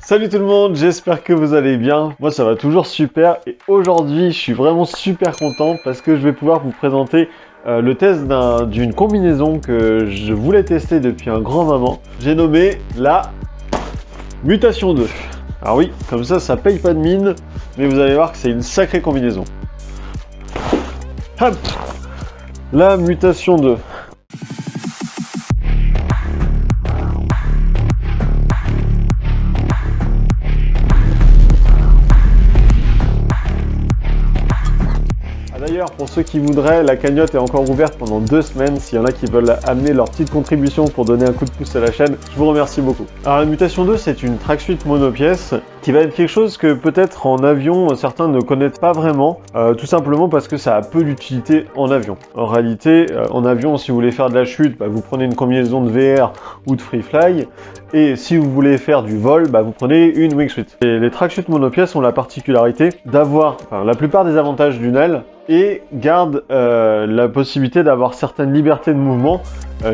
Salut tout le monde, j'espère que vous allez bien. Moi ça va toujours super et aujourd'hui je suis vraiment super content parce que je vais pouvoir vous présenter le test d'une combinaison que je voulais tester depuis un grand moment. J'ai nommé la Mutation 2. Alors oui, comme ça paye pas de mine, mais vous allez voir que c'est une sacrée combinaison. Hop, la Mutation 2. D'ailleurs, pour ceux qui voudraient, la cagnotte est encore ouverte pendant 2 semaines. S'il y en a qui veulent amener leur petite contribution pour donner un coup de pouce à la chaîne, je vous remercie beaucoup. Alors la Mutation 2, c'est une tracksuit monopièce qui va être quelque chose que peut-être en avion, certains ne connaissent pas vraiment, tout simplement parce que ça a peu d'utilité en avion. En réalité, en avion, si vous voulez faire de la chute, vous prenez une combinaison de VR ou de free fly, et si vous voulez faire du vol, vous prenez une wingsuit. Et les tracksuits monopièces ont la particularité d'avoir la plupart des avantages d'une aile, et garde la possibilité d'avoir certaines libertés de mouvement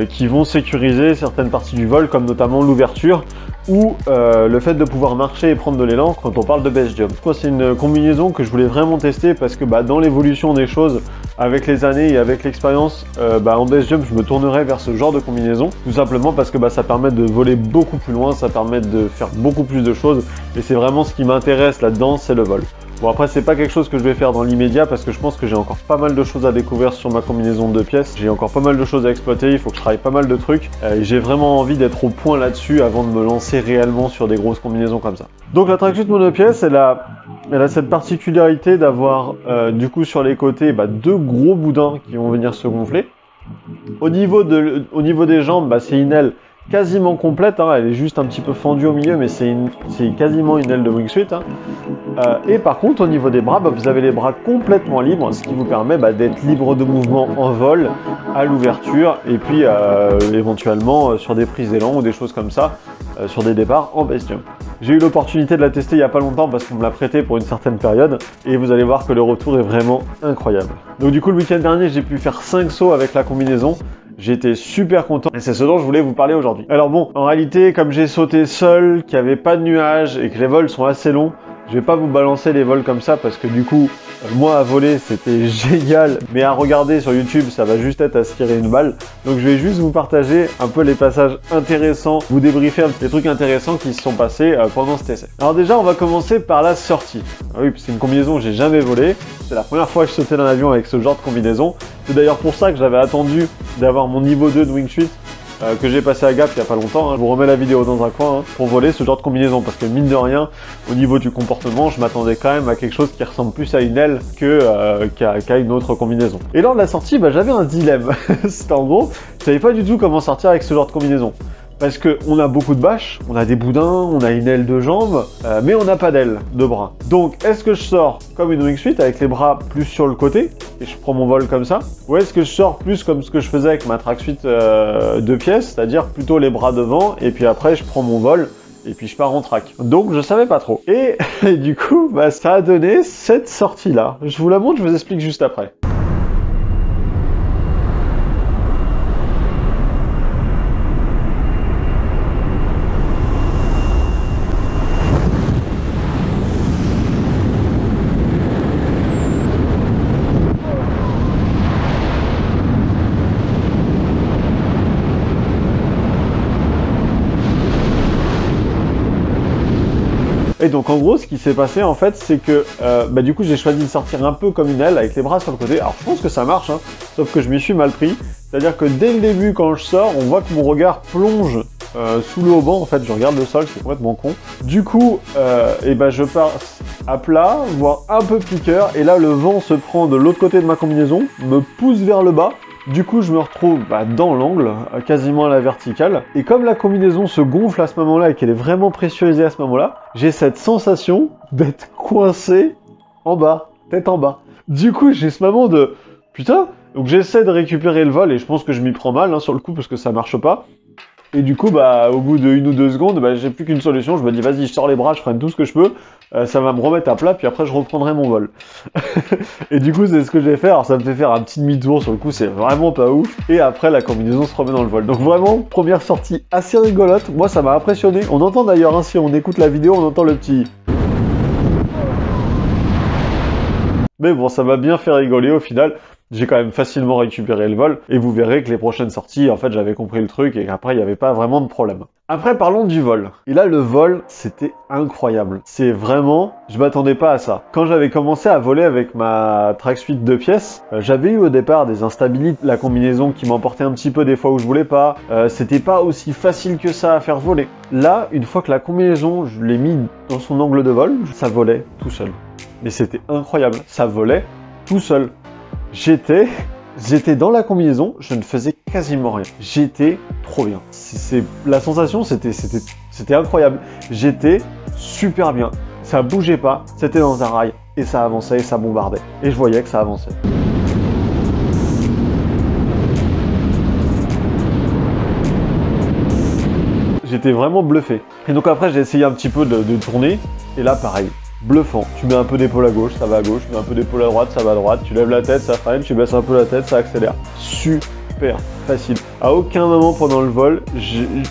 qui vont sécuriser certaines parties du vol, comme notamment l'ouverture ou le fait de pouvoir marcher et prendre de l'élan quand on parle de base jump. C'est une combinaison que je voulais vraiment tester parce que dans l'évolution des choses, avec les années et avec l'expérience, en base jump je me tournerai vers ce genre de combinaison, tout simplement parce que ça permet de voler beaucoup plus loin, ça permet de faire beaucoup plus de choses, et c'est vraiment ce qui m'intéresse là-dedans, c'est le vol. Bon, après c'est pas quelque chose que je vais faire dans l'immédiat parce que je pense que j'ai encore pas mal de choses à découvrir sur ma combinaison de 2 pièces. J'ai encore pas mal de choses à exploiter, il faut que je travaille pas mal de trucs et j'ai vraiment envie d'être au point là-dessus avant de me lancer réellement sur des grosses combinaisons comme ça. Donc la tracksuit monopièce, elle a cette particularité d'avoir du coup sur les côtés 2 gros boudins qui vont venir se gonfler. Au niveau des jambes, c'est une aile quasiment complète, elle est juste un petit peu fendue au milieu, mais c'est quasiment une aile de wingsuit. Et par contre, au niveau des bras, vous avez les bras complètement libres, ce qui vous permet d'être libre de mouvement en vol, à l'ouverture, et puis éventuellement sur des prises d'élan ou des choses comme ça, sur des départs en base jump. J'ai eu l'opportunité de la tester il n'y a pas longtemps parce qu'on me l'a prêté pour une certaine période, et vous allez voir que le retour est vraiment incroyable. Donc du coup, le week-end dernier, j'ai pu faire 5 sauts avec la combinaison. J'étais super content et c'est ce dont je voulais vous parler aujourd'hui. Alors bon, en réalité, comme j'ai sauté seul, qu'il n'y avait pas de nuages et que les vols sont assez longs, je vais pas vous balancer les vols comme ça parce que du coup, moi à voler c'était génial, mais à regarder sur YouTube ça va juste être à se tirer une balle. Donc je vais juste vous partager un peu les passages intéressants, vous débriefer les trucs intéressants qui se sont passés pendant cet essai. Alors déjà on va commencer par la sortie. Ah oui, c'est une combinaison que j'ai jamais volée, c'est la première fois que je sautais dans l'avion avec ce genre de combinaison. C'est d'ailleurs pour ça que j'avais attendu d'avoir mon niveau 2 de wingsuit que j'ai passé à Gap il n'y a pas longtemps. Je vous remets la vidéo dans un coin pour voler ce genre de combinaison parce que mine de rien, au niveau du comportement, je m'attendais quand même à quelque chose qui ressemble plus à une aile qu'à une autre combinaison. Et lors de la sortie, j'avais un dilemme. C'était en gros, je savais pas du tout comment sortir avec ce genre de combinaison. Parce qu'on a beaucoup de bâches, on a des boudins, on a une aile de jambe, mais on n'a pas d'aile de bras. Donc, est-ce que je sors comme une wingsuit avec les bras plus sur le côté, et je prends mon vol comme ça? Ou est-ce que je sors plus comme ce que je faisais avec ma tracksuit 2 pièces, c'est-à-dire plutôt les bras devant, et puis après je prends mon vol, et puis je pars en track. Donc, je savais pas trop. Et du coup, ça a donné cette sortie-là. Je vous la montre, je vous explique juste après. Et donc en gros ce qui s'est passé en fait c'est que du coup j'ai choisi de sortir un peu comme une aile avec les bras sur le côté. Alors je pense que ça marche, sauf que je m'y suis mal pris. C'est-à-dire que dès le début quand je sors, on voit que mon regard plonge sous le haubans. En fait je regarde le sol, c'est complètement con. Du coup je pars à plat, voire un peu piqueur, et là le vent se prend de l'autre côté de ma combinaison, me pousse vers le bas. Du coup, je me retrouve dans l'angle, quasiment à la verticale. Et comme la combinaison se gonfle à ce moment-là et qu'elle est vraiment pressurisée à ce moment-là, j'ai cette sensation d'être coincé en bas, tête en bas. Du coup, j'ai ce moment de putain. Donc j'essaie de récupérer le vol et je pense que je m'y prends mal sur le coup parce que ça marche pas. Et du coup, bah, au bout de 1 ou 2 secondes, bah, j'ai plus qu'une solution. Je me dis, vas-y, je sors les bras, je freine tout ce que je peux. Ça va me remettre à plat, puis après, je reprendrai mon vol. Et du coup, c'est ce que j'ai fait. Alors, ça me fait faire un petit demi-tour. Sur le coup, c'est vraiment pas ouf. Et après, la combinaison se remet dans le vol. Donc, vraiment, première sortie assez rigolote. Moi, ça m'a impressionné. On entend d'ailleurs, hein, si on écoute la vidéo, on entend le petit... Mais bon, ça m'a bien fait rigoler au final. J'ai quand même facilement récupéré le vol. Et vous verrez que les prochaines sorties, en fait, j'avais compris le truc et qu'après, il n'y avait pas vraiment de problème. Après, parlons du vol. Et là, le vol, c'était incroyable. C'est vraiment... Je m'attendais pas à ça. Quand j'avais commencé à voler avec ma Tracksuit 2 pièces, j'avais eu au départ des instabilités. La combinaison qui m'emportait un petit peu des fois où je voulais pas. C'était pas aussi facile que ça à faire voler. Là, une fois que la combinaison, je l'ai mis dans son angle de vol, ça volait tout seul. Mais c'était incroyable. Ça volait tout seul. J'étais dans la combinaison, je ne faisais quasiment rien. J'étais trop bien. La sensation, c'était incroyable. J'étais super bien. Ça bougeait pas, c'était dans un rail, et ça avançait, et ça bombardait. Et je voyais que ça avançait. J'étais vraiment bluffé. Et donc après, j'ai essayé un petit peu de tourner, et là, pareil. Bluffant. Tu mets un peu d'épaule à gauche, ça va à gauche, tu mets un peu d'épaule à droite, ça va à droite, tu lèves la tête, ça freine, tu baisses un peu la tête, ça accélère. Super facile. À aucun moment pendant le vol,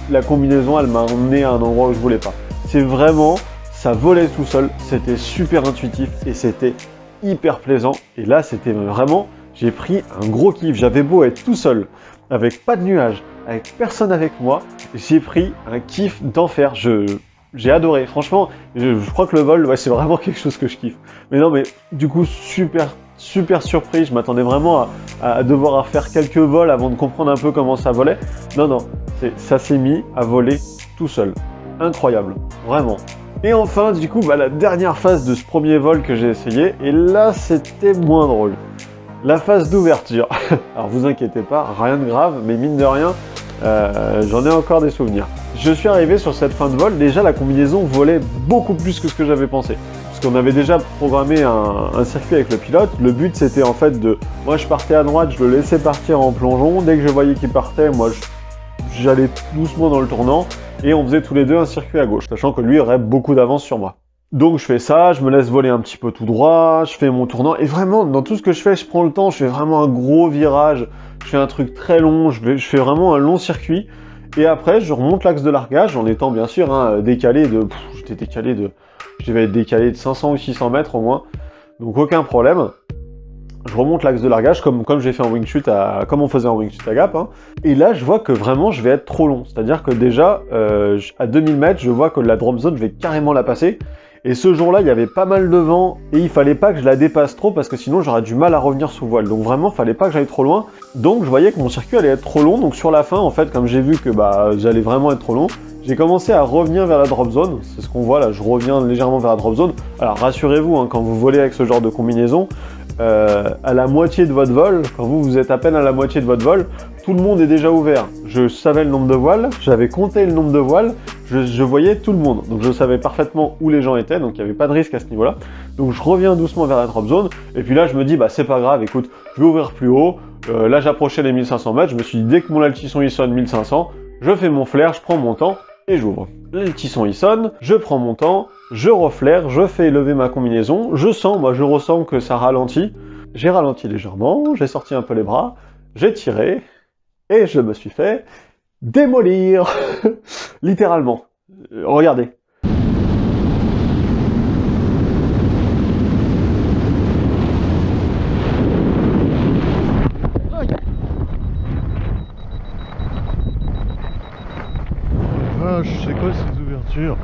la combinaison, elle m'a emmené à un endroit où je voulais pas. C'est vraiment, ça volait tout seul, c'était super intuitif et c'était hyper plaisant. Et là, c'était vraiment, j'ai pris un gros kiff. J'avais beau être tout seul, avec pas de nuages, avec personne avec moi, j'ai pris un kiff d'enfer. J'ai adoré, franchement, je crois que le vol, ouais, c'est vraiment quelque chose que je kiffe. Mais non, mais du coup, super surpris, je m'attendais vraiment à devoir faire quelques vols avant de comprendre un peu comment ça volait. Non, ça s'est mis à voler tout seul. Incroyable, vraiment. Et enfin, du coup, bah, la dernière phase de ce premier vol que j'ai essayé, et là, c'était moins drôle. La phase d'ouverture. Alors, vous inquiétez pas, rien de grave, mais mine de rien, j'en ai encore des souvenirs. Je suis arrivé sur cette fin de vol, déjà la combinaison volait beaucoup plus que ce que j'avais pensé. Parce qu'on avait déjà programmé un circuit avec le pilote. Le but c'était en fait de... Moi je partais à droite, je le laissais partir en plongeon. Dès que je voyais qu'il partait, moi j'allais doucement dans le tournant. Et on faisait tous les deux un circuit à gauche, sachant que lui aurait beaucoup d'avance sur moi. Donc je fais ça, je me laisse voler un petit peu tout droit, je fais mon tournant. Et vraiment, dans tout ce que je fais, je prends le temps, je fais vraiment un gros virage. Je fais un truc très long, je fais vraiment un long circuit. Et après, je remonte l'axe de largage en étant bien sûr décalé de... Je devais être décalé de 500 ou 600 mètres au moins. Donc aucun problème. Je remonte l'axe de largage comme j'ai fait en wing chut, comme on faisait en wing chut à Gap. Hein. Et là, je vois que vraiment, je vais être trop long. C'est-à-dire que déjà, à 2000 mètres, je vois que la drop zone, je vais carrément la passer. Et ce jour-là, il y avait pas mal de vent et il fallait pas que je la dépasse trop parce que sinon j'aurais du mal à revenir sous voile. Donc vraiment, il fallait pas que j'aille trop loin. Donc je voyais que mon circuit allait être trop long. Donc sur la fin, en fait, comme j'ai vu que j'allais vraiment être trop long, j'ai commencé à revenir vers la drop zone. C'est ce qu'on voit là, je reviens légèrement vers la drop zone. Alors rassurez-vous, hein, quand vous volez avec ce genre de combinaison, à la moitié de votre vol, quand vous êtes à peine à la moitié de votre vol, tout le monde est déjà ouvert. Je savais le nombre de voiles, j'avais compté le nombre de voiles, je voyais tout le monde. Donc je savais parfaitement où les gens étaient, donc il n'y avait pas de risque à ce niveau-là. Donc je reviens doucement vers la drop zone, et puis là je me dis, bah c'est pas grave, écoute, je vais ouvrir plus haut. Là j'approchais les 1500 mètres, je me suis dit, dès que mon altisson il sonne 1500, je fais mon flair, je prends mon temps, et j'ouvre. L'altisson il sonne, je prends mon temps, je reflaire, je fais lever ma combinaison, je ressens que ça ralentit. J'ai ralenti légèrement, j'ai sorti un peu les bras, j'ai tiré, et je me suis fait démolir. Littéralement. Regardez. Ah, je sais quoi ces ouvertures?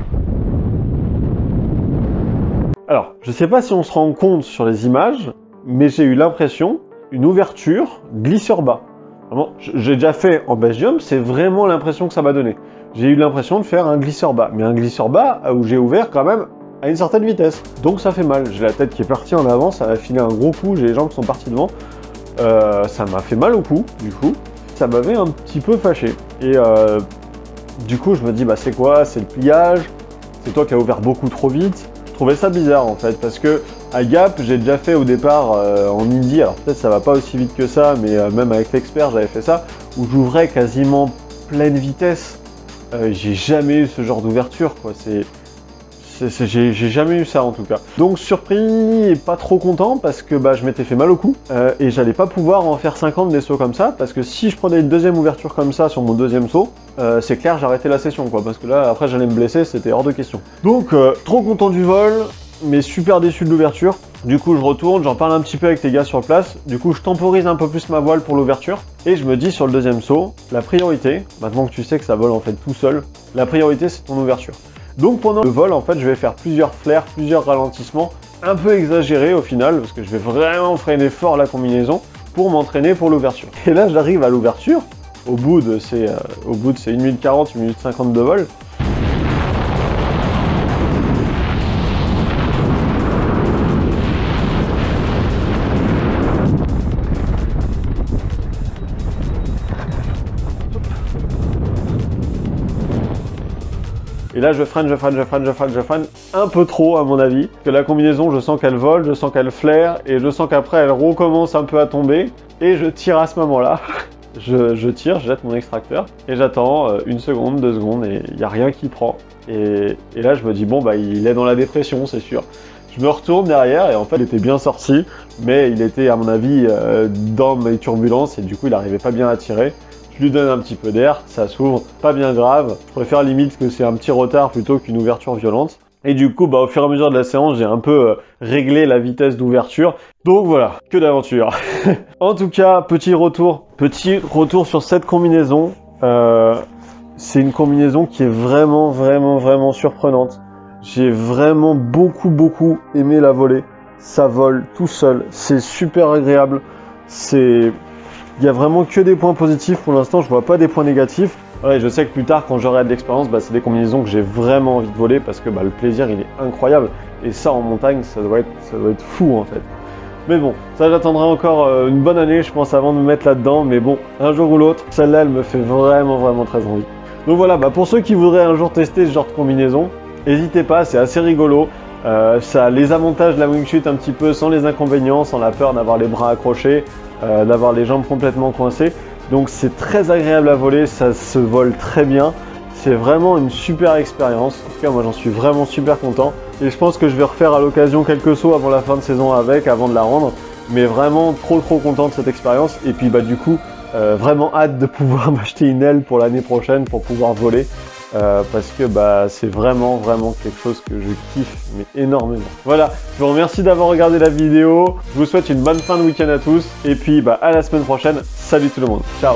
Alors, je sais pas si on se rend compte sur les images, mais j'ai eu l'impression, une ouverture glisseur bas. Vraiment, j'ai déjà fait en base jump, c'est vraiment l'impression que ça m'a donné. J'ai eu l'impression de faire un glisseur bas, mais un glisseur bas où j'ai ouvert quand même à une certaine vitesse. Donc ça fait mal, j'ai la tête qui est partie en avant, ça m'a filé un gros coup, j'ai les jambes qui sont parties devant. Ça m'a fait mal au cou, du coup. Ça m'avait un petit peu fâché. Et du coup, je me dis, bah c'est quoi? C'est le pliage? C'est toi qui as ouvert beaucoup trop vite? Je trouvais ça bizarre en fait, parce que à Gap, j'ai déjà fait au départ en Indy, alors peut-être ça va pas aussi vite que ça, mais même avec l'expert, j'avais fait ça, où j'ouvrais quasiment pleine vitesse. j'ai jamais eu ce genre d'ouverture, quoi. J'ai jamais eu ça en tout cas. Donc surpris et pas trop content parce que bah, je m'étais fait mal au cou et j'allais pas pouvoir en faire 50 des sauts comme ça parce que si je prenais une deuxième ouverture comme ça sur mon deuxième saut, c'est clair j'arrêtais la session quoi parce que là après j'allais me blesser, c'était hors de question. Donc trop content du vol mais super déçu de l'ouverture. Du coup je retourne, j'en parle un petit peu avec les gars sur place, du coup je temporise un peu plus ma voile pour l'ouverture et je me dis sur le deuxième saut, la priorité, maintenant que tu sais que ça vole en fait tout seul, la priorité c'est ton ouverture. Donc pendant le vol, en fait, je vais faire plusieurs flares, plusieurs ralentissements, un peu exagérés au final, parce que je vais vraiment freiner fort la combinaison pour m'entraîner pour l'ouverture. Et là, j'arrive à l'ouverture, au bout de ces 1 minute 40, 1 minute 50 de vol. Et là, je freine un peu trop à mon avis. Parce que la combinaison, je sens qu'elle vole, je sens qu'elle flaire, et je sens qu'après, elle recommence un peu à tomber. Et je tire à ce moment-là. je tire, je jette mon extracteur, et j'attends 1 seconde, 2 secondes, et il n'y a rien qui prend. Et là, je me dis, bon, bah, il est dans la dépression, c'est sûr. Je me retourne derrière, et en fait, il était bien sorti, mais il était, à mon avis, dans mes turbulences, et du coup, il n'arrivait pas bien à tirer. Je lui donne un petit peu d'air, ça s'ouvre, pas bien grave. Je préfère limite que c'est un petit retard plutôt qu'une ouverture violente. Et du coup, bah, au fur et à mesure de la séance, j'ai un peu réglé la vitesse d'ouverture. Donc voilà, que d'aventure. En tout cas, petit retour sur cette combinaison. C'est une combinaison qui est vraiment surprenante. J'ai vraiment beaucoup aimé la voler. Ça vole tout seul, c'est super agréable. Il y a vraiment que des points positifs pour l'instant, je vois pas des points négatifs. Ouais, je sais que plus tard, quand j'aurai de l'expérience, bah, c'est des combinaisons que j'ai vraiment envie de voler parce que bah, le plaisir il est incroyable. Et ça en montagne, ça doit être fou en fait. Mais bon, ça j'attendrai encore une bonne année, je pense, avant de me mettre là-dedans. Mais bon, un jour ou l'autre, celle-là, elle me fait vraiment très envie. Donc voilà, bah, pour ceux qui voudraient un jour tester ce genre de combinaison, n'hésitez pas, c'est assez rigolo. Ça a les avantages de la wingsuit un petit peu sans les inconvénients, sans la peur d'avoir les bras accrochés, d'avoir les jambes complètement coincées. Donc c'est très agréable à voler, ça se vole très bien. C'est vraiment une super expérience. En tout cas, moi j'en suis vraiment super content. Et je pense que je vais refaire à l'occasion quelques sauts avant la fin de saison avant de la rendre. Mais vraiment trop content de cette expérience. Et puis bah du coup, vraiment hâte de pouvoir m'acheter une aile pour l'année prochaine pour pouvoir voler. Parce que bah, c'est vraiment quelque chose que je kiffe mais énormément. Voilà, je vous remercie d'avoir regardé la vidéo, je vous souhaite une bonne fin de week-end à tous et puis bah, à la semaine prochaine, salut tout le monde, ciao.